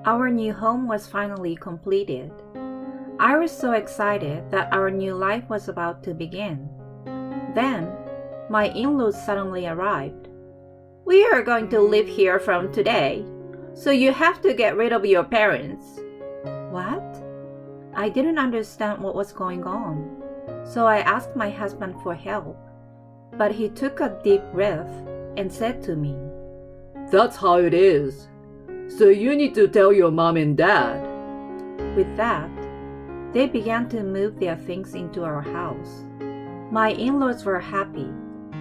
Our new home was finally completed. I was so excited that our new life was about to begin. Then, my in-laws suddenly arrived. "We are going to live here from today, so you have to get rid of your parents." What? I didn't understand what was going on, so I asked my husband for help. But he took a deep breath and said to me, "That's how it is. So you need to tell your mom and dad." With that, they began to move their things into our house. My in-laws were happy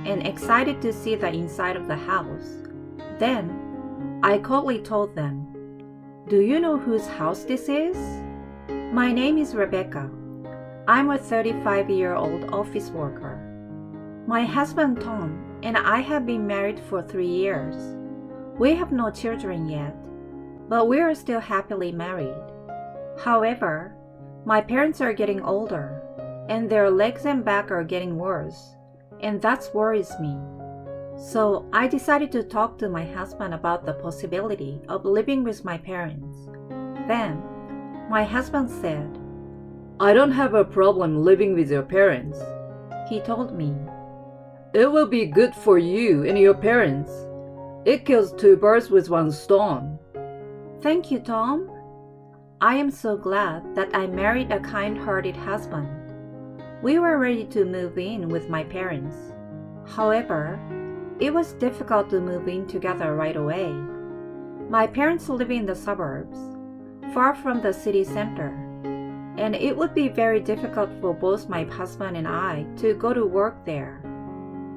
and excited to see the inside of the house. Then, I coldly told them, "Do you know whose house this is? My name is Rebecca. I'm a 35-year-old office worker. My husband Tom and I have been married for 3 years. We have no children yet, but we are still happily married. However, my parents are getting older, and their legs and back are getting worse, and that worries me. So I decided to talk to my husband about the possibility of living with my parents." Then, my husband said, "I don't have a problem living with your parents." He told me, "It will be good for you and your parents. It kills 2 birds with 1 stone." "Thank you, Tom. I am so glad that I married a kind-hearted husband." We were ready to move in with my parents. However, it was difficult to move in together right away. My parents live in the suburbs, far from the city center, and it would be very difficult for both my husband and I to go to work there.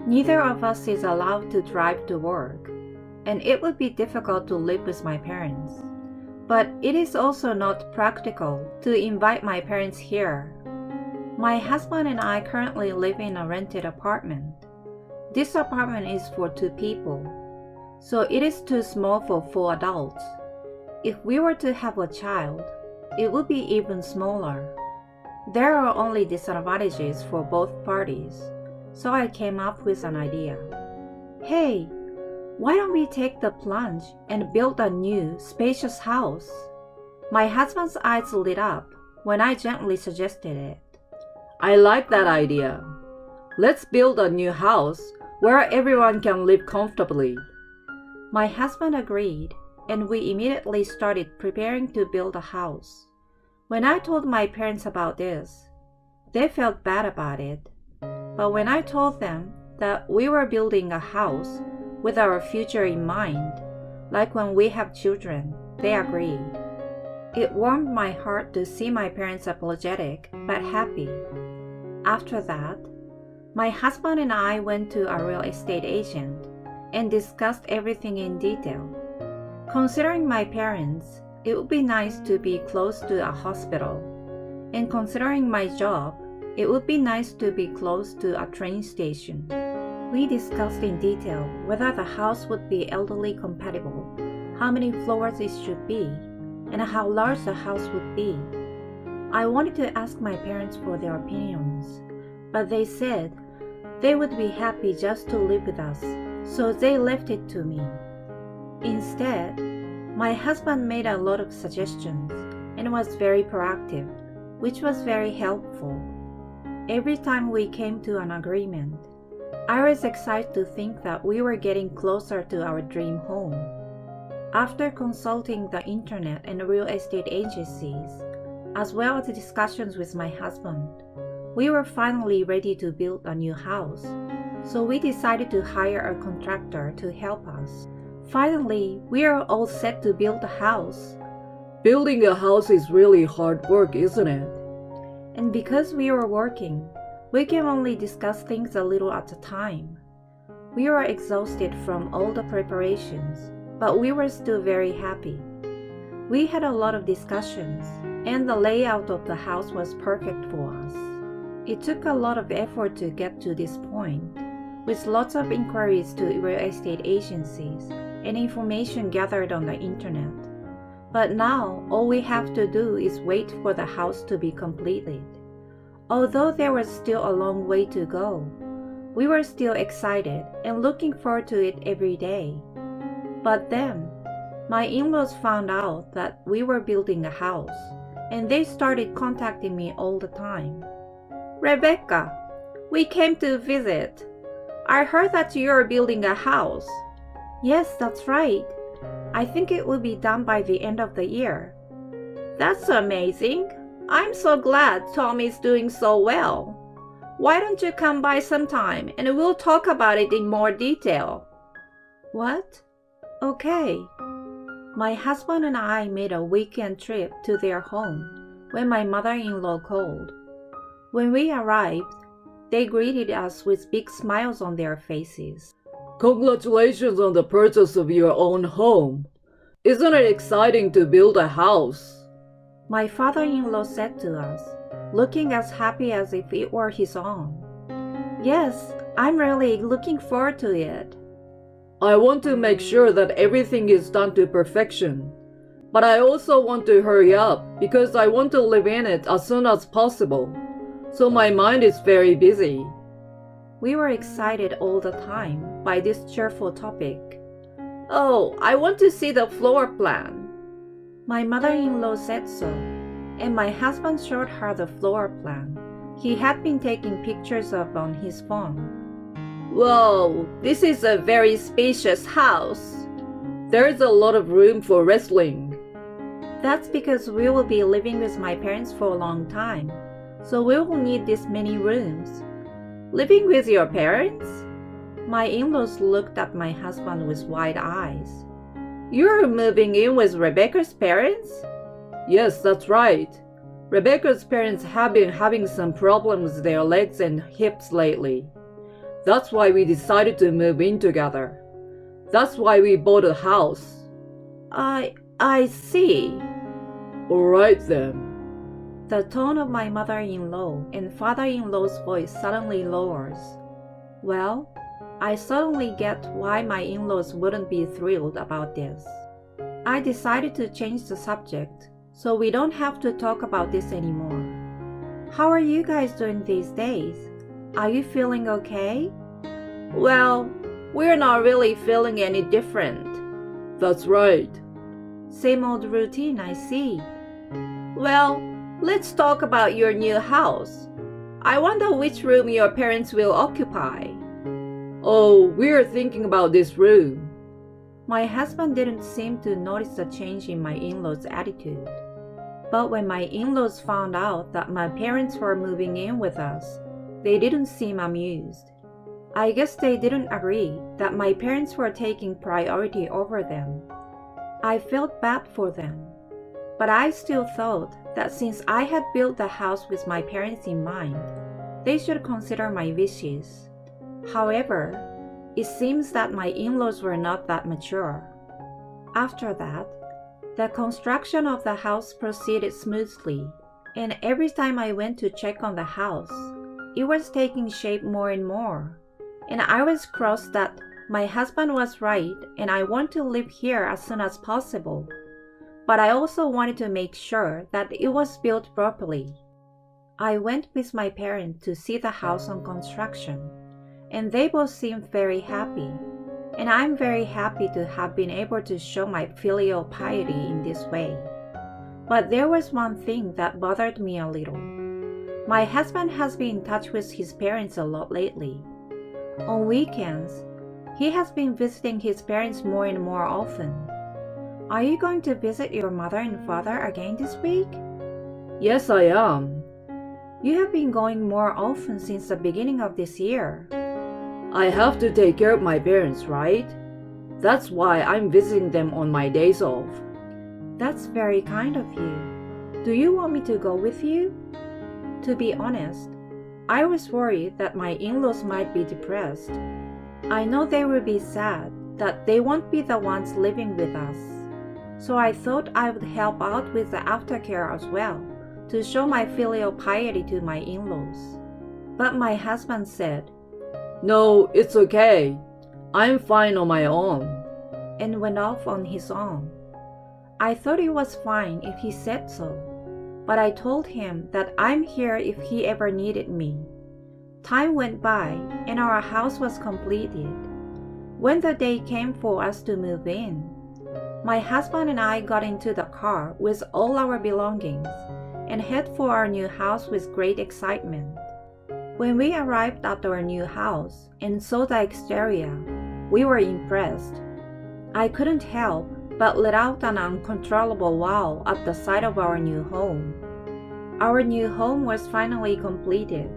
Neither of us is allowed to drive to work, and it would be difficult to live with my parents. But it is also not practical to invite my parents here. My husband and I currently live in a rented apartment. This apartment is for 2 people, so it is too small for 4 adults. If we were to have a child, it would be even smaller. There are only disadvantages for both parties, so I came up with an idea. "Hey, why don't we take the plunge and build a new, spacious house?" My husband's eyes lit up when I gently suggested it. "I like that idea. Let's build a new house where everyone can live comfortably." My husband agreed, and we immediately started preparing to build a house. When I told my parents about this, they felt bad about it. But when I told them that we were building a house with our future in mind, like when we have children, they agreed. It warmed my heart to see my parents apologetic but happy. After that, my husband and I went to a real estate agent and discussed everything in detail. Considering my parents, it would be nice to be close to a hospital, and considering my job, it would be nice to be close to a train station. We discussed in detail whether the house would be elderly compatible, how many floors it should be, and how large the house would be. I wanted to ask my parents for their opinions, but they said they would be happy just to live with us, so they left it to me. Instead, my husband made a lot of suggestions and was very proactive, which was very helpful. Every time we came to an agreement, I was excited to think that we were getting closer to our dream home. After consulting the internet and real estate agencies, as well as discussions with my husband, we were finally ready to build a new house, so we decided to hire a contractor to help us. Finally, we are all set to build a house. Building a house is really hard work, isn't it? And because we were working, we can only discuss things a little at a time. We were exhausted from all the preparations, but we were still very happy. We had a lot of discussions, and the layout of the house was perfect for us. It took a lot of effort to get to this point, with lots of inquiries to real estate agencies and information gathered on the internet. But now, all we have to do is wait for the house to be completed. Although there was still a long way to go, we were still excited and looking forward to it every day. But then, My in-laws found out that we were building a house, and they started contacting me all the time. Rebecca, we came to visit. I heard that you're building a house. Yes, that's right. I think it will be done by the end of the year. That's amazing. I'm so glad Tom is doing so well. Why don't you come by sometime and we'll talk about it in more detail? What? Okay. My husband and I made a weekend trip to their home when my mother-in-law called. When we arrived, they greeted us with big smiles on their faces. Congratulations on the purchase of your own home. Isn't it exciting to build a house? My father-in-law said to us, looking as happy as if it were his own. Yes, I'm really looking forward to it. I want to make sure that everything is done to perfection. But I also want to hurry up because I want to live in it as soon as possible. So my mind is very busy. We were excited all the time by this cheerful topic. Oh, I want to see the floor plan. My mother-in-law said so, and my husband showed her the floor plan he had been taking pictures of on his phone. Whoa, this is a very spacious house. There is a lot of room for wrestling. That's because we will be living with my parents for a long time, so we will need this many rooms. Living with your parents? My in-laws looked at my husband with wide eyes. You're moving in with Rebecca's parents? Yes, that's right. Rebecca's parents have been having some problems with their legs and hips lately. That's why we decided to move in together. That's why we bought a house. I see. All right then. The tone of my mother-in-law and father-in-law's voice suddenly lowers. Well, I suddenly get why my in-laws wouldn't be thrilled about this. I decided to change the subject so we don't have to talk about this anymore. How are you guys doing these days? Are you feeling okay? Well, we're not really feeling any different. That's right. Same old routine, I see. Well, let's talk about your new house. I wonder which room your parents will occupy. Oh, we're thinking about this room. My husband didn't seem to notice the change in my in-laws' attitude. But when my in-laws found out that my parents were moving in with us, they didn't seem amused. I guess they didn't agree that my parents were taking priority over them. I felt bad for them, but I still thought that since I had built the house with my parents in mind, they should consider my wishes. However, it seems that my in-laws were not that mature. After that, the construction of the house proceeded smoothly, and every time I went to check on the house, it was taking shape more and more, and I was crossed that my husband was right and I want to live here as soon as possible. But I also wanted to make sure that it was built properly. I went with my parents to see the house on construction, and they both seemed very happy, and I'm very happy to have been able to show my filial piety in this way. But there was one thing that bothered me a little. My husband has been in touch with his parents a lot lately. On weekends, he has been visiting his parents more and more often. Are you going to visit your mother and father again this week? Yes, I am. You have been going more often since the beginning of this year. I have to take care of my parents, right? That's why I'm visiting them on my days off. That's very kind of you. Do you want me to go with you? To be honest, I was worried that my in-laws might be depressed. I know they will be sad that they won't be the ones living with us. So I thought I would help out with the aftercare as well, to show my filial piety to my in-laws. But my husband said, No, it's okay. I'm fine on my own. And went off on his own. I thought it was fine if he said so, but I told him that I'm here if he ever needed me. Time went by and our house was completed. When the day came for us to move in, My husband and I got into the car with all our belongings and head for our new house with great excitement. When we arrived at our new house and saw the exterior, we were impressed. I couldn't help but let out an uncontrollable wow at the sight of our new home. Our new home was finally completed.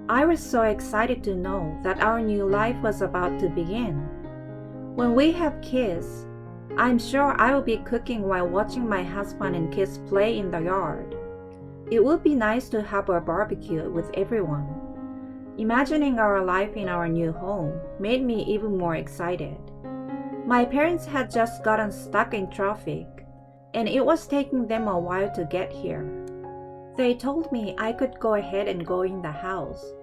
I was so excited to know that our new life was about to begin. When we have kids, I'm sure I will be cooking while watching my husband and kids play in the yard. It would be nice to have a barbecue with everyone. Imagining our life in our new home made me even more excited. My parents had just gotten stuck in traffic, and it was taking them a while to get here. They told me I could go ahead and go in the house,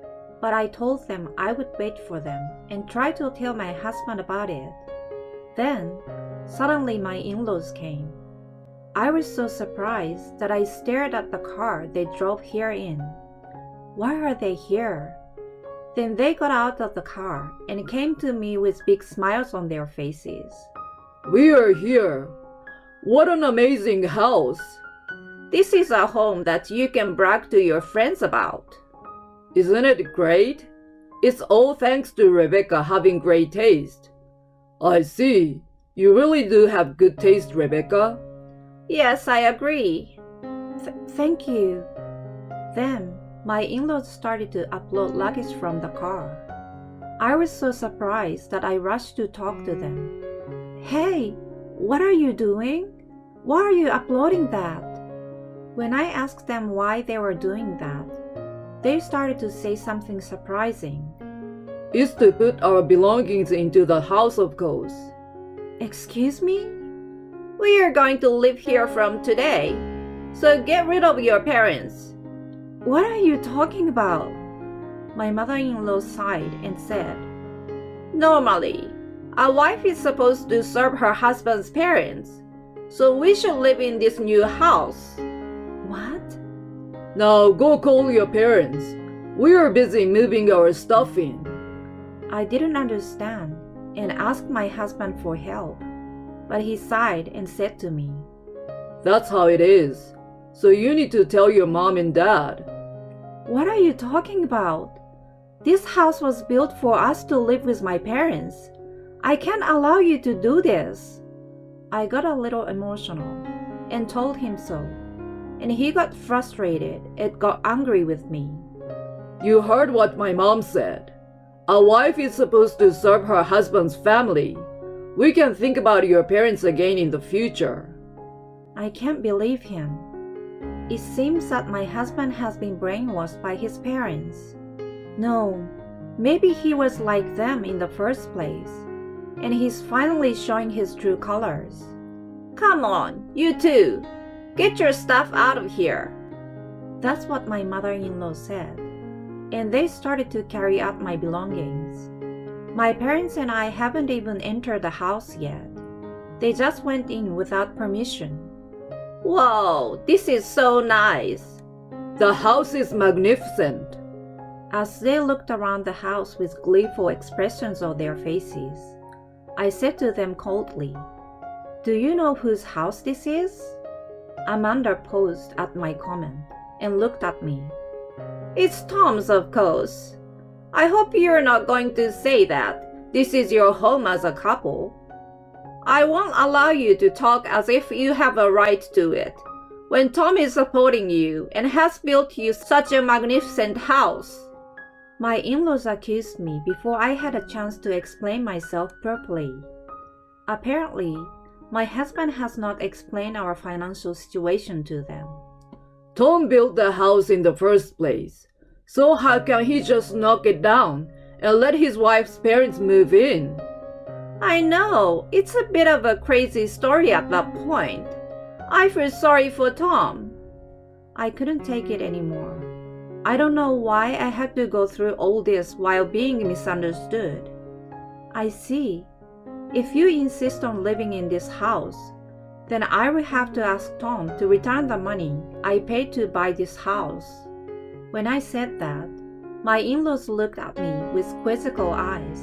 but I told them I would wait for them and try to tell my husband about it. Then, suddenly my in-laws came. I was so surprised that I stared at the car they drove here in. Why are they here? Then they got out of the car and came to me with big smiles on their faces. We are here. What an amazing house. This is a home that you can brag to your friends about. Isn't it great? It's all thanks to Rebecca having great taste. I see. You really do have good taste, Rebecca. Yes, I agree. Thank you. Then, my in-laws started to upload luggage from the car. I was so surprised that I rushed to talk to them. Hey, what are you doing? Why are you uploading that? When I asked them why they were doing that, they started to say something surprising. It's to put our belongings into the house, of course. Excuse me? We are going to live here from today, so get rid of your parents. What are you talking about? My mother-in-law sighed and said, Normally, a wife is supposed to serve her husband's parents, so we should live in this new house. What? Now go call your parents. We are busy moving our stuff in. I didn't understand and asked my husband for help, but he sighed and said to me, That's how it is. So you need to tell your mom and dad. What are you talking about? This house was built for us to live with my parents. I can't allow you to do this. I got a little emotional and told him so, and he got frustrated and got angry with me. You heard what my mom said. A wife is supposed to serve her husband's family. We can think about your parents again in the future. I can't believe him. It seems that my husband has been brainwashed by his parents. No, maybe he was like them in the first place, and he's finally showing his true colors. Come on, you two. Get your stuff out of here. That's what my mother-in-law said, and they started to carry out my belongings. My parents and I haven't even entered the house yet. They just went in without permission. Whoa, this is so nice. The house is magnificent. As they looked around the house with gleeful expressions on their faces, I said to them coldly, Do you know whose house this is? Amanda paused at my comment and looked at me. It's Tom's, of course. I hope you're not going to say that this is your home as a couple. I won't allow you to talk as if you have a right to it, when Tom is supporting you and has built you such a magnificent house. My in-laws accused me before I had a chance to explain myself properly. Apparently, my husband has not explained our financial situation to them. Tom built the house in the first place, so how can he just knock it down and let his wife's parents move in? I know, it's a bit of a crazy story at that point. I feel sorry for Tom. I couldn't take it anymore. I don't know why I had to go through all this while being misunderstood. I see. If you insist on living in this house, then I will have to ask Tom to return the money I paid to buy this house. When I said that, my in-laws looked at me with quizzical eyes.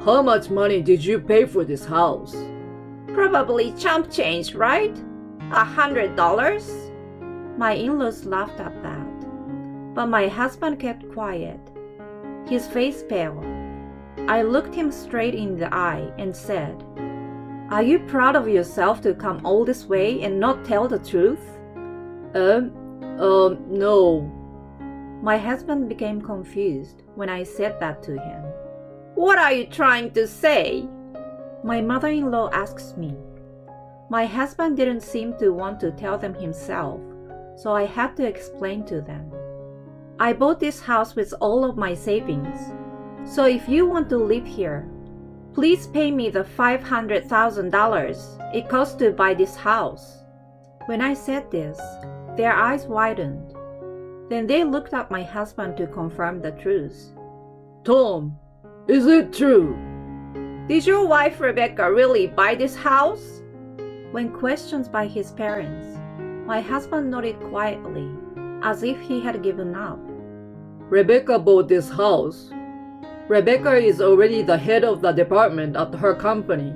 How much money did you pay for this house? Probably chump change, right? $100? My in-laws laughed at that, but my husband kept quiet. His face pale. I looked him straight in the eye and said, "Are you proud of yourself to come all this way and not tell the truth?" No. My husband became confused when I said that to him. "What are you trying to say?" My mother-in-law asks me. My husband didn't seem to want to tell them himself, so I had to explain to them. I bought this house with all of my savings, so if you want to live here, please pay me the $500,000 it cost to buy this house. When I said this, their eyes widened. Then they looked at my husband to confirm the truth. Tom, is it true? Did your wife Rebecca really buy this house? When questioned by his parents, my husband nodded quietly, as if he had given up. Rebecca bought this house. Rebecca is already the head of the department at her company,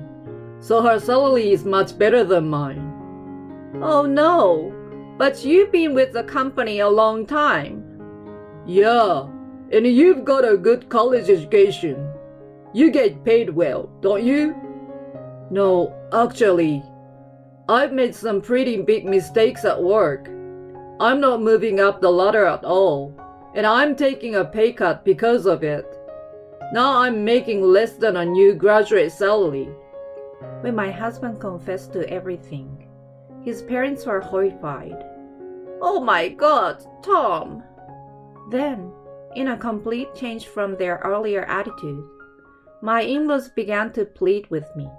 so her salary is much better than mine. Oh no, but you've been with the company a long time. Yeah, and you've got a good college education. You get paid well, don't you? No, actually, I've made some pretty big mistakes at work. I'm not moving up the ladder at all, and I'm taking a pay cut because of it. Now I'm making less than a new graduate salary. When my husband confessed to everything, his parents were horrified. Oh my God, Tom! Then, in a complete change from their earlier attitude, my in-laws began to plead with me.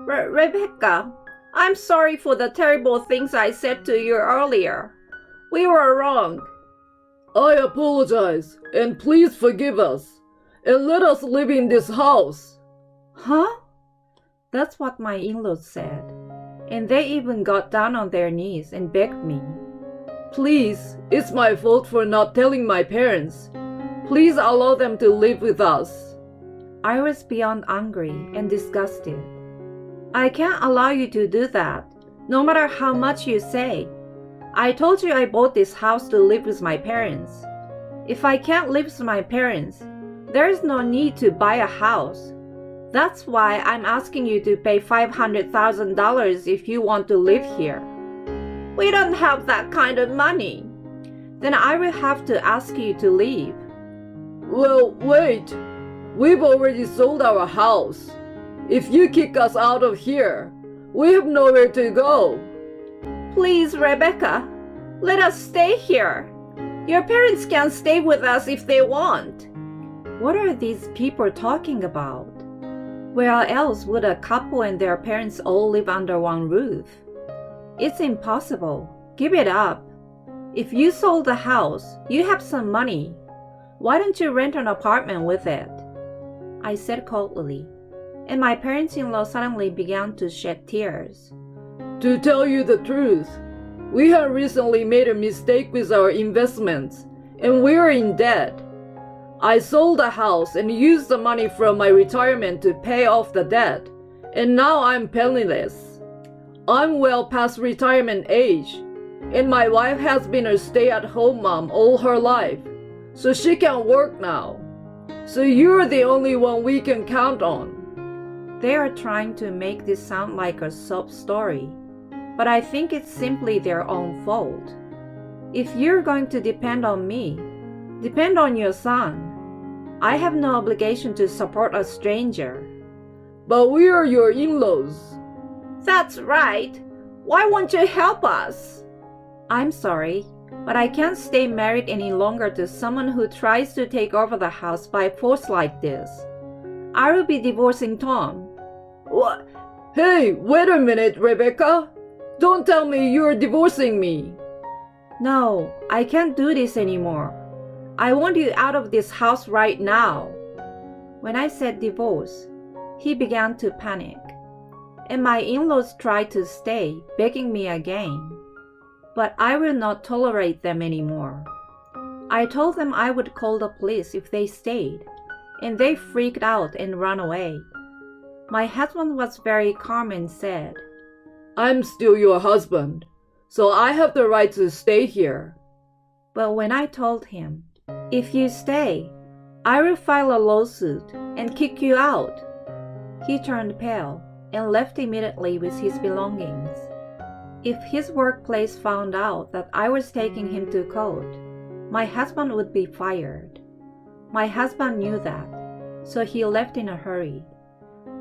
Rebecca, I'm sorry for the terrible things I said to you earlier. We were wrong. I apologize, and please forgive us, and let us live in this house. Huh? That's what my in-laws said, and they even got down on their knees and begged me. Please, it's my fault for not telling my parents. Please allow them to live with us. I was beyond angry and disgusted. I can't allow you to do that, no matter how much you say. I told you I bought this house to live with my parents. If I can't live with my parents, there is no need to buy a house. That's why I'm asking you to pay $500,000 if you want to live here. We don't have that kind of money. Then I will have to ask you to leave. Well, wait. We've already sold our house. If you kick us out of here, we have nowhere to go. Please, Rebecca, let us stay here. Your parents can stay with us if they want. What are these people talking about? Where else would a couple and their parents all live under one roof? It's impossible. Give it up. If you sold the house, you have some money. Why don't you rent an apartment with it? I said coldly, and my parents-in-law suddenly began to shed tears. To tell you the truth, we have recently made a mistake with our investments, and we're in debt. I sold the house and used the money from my retirement to pay off the debt, and now I'm penniless. I'm well past retirement age, and my wife has been a stay-at-home mom all her life, so she can work now. So you're the only one we can count on. They are trying to make this sound like a sob story, but I think it's simply their own fault. If you're going to depend on me, depend on your son. I have no obligation to support a stranger. But we are your in-laws. That's right. Why won't you help us? I'm sorry, but I can't stay married any longer to someone who tries to take over the house by force like this. I will be divorcing Tom. What? Hey, wait a minute, Rebecca. Don't tell me you're divorcing me. No, I can't do this anymore. I want you out of this house right now. When I said divorce, he began to panic, and my in-laws tried to stay, begging me again. But I will not tolerate them anymore. I told them I would call the police if they stayed, and they freaked out and ran away. My husband was very calm and said, I'm still your husband, so I have the right to stay here. But when I told him, if you stay, I will file a lawsuit and kick you out, he turned pale and left immediately with his belongings. If his workplace found out that I was taking him to court, my husband would be fired. My husband knew that, so he left in a hurry.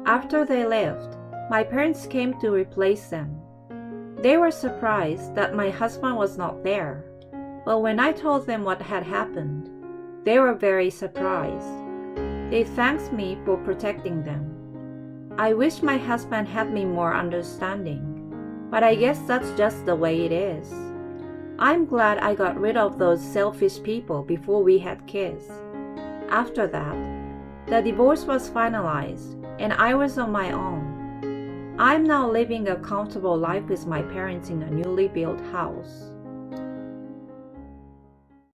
After they left, my parents came to replace them. They were surprised that my husband was not there, but when I told them what had happened, they were very surprised. They thanked me for protecting them. I wish my husband had me more understanding, but I guess that's just the way it is. I'm glad I got rid of those selfish people before we had kids. After that, the divorce was finalized and I was on my own. I'm now living a comfortable life with my parents in a newly built house.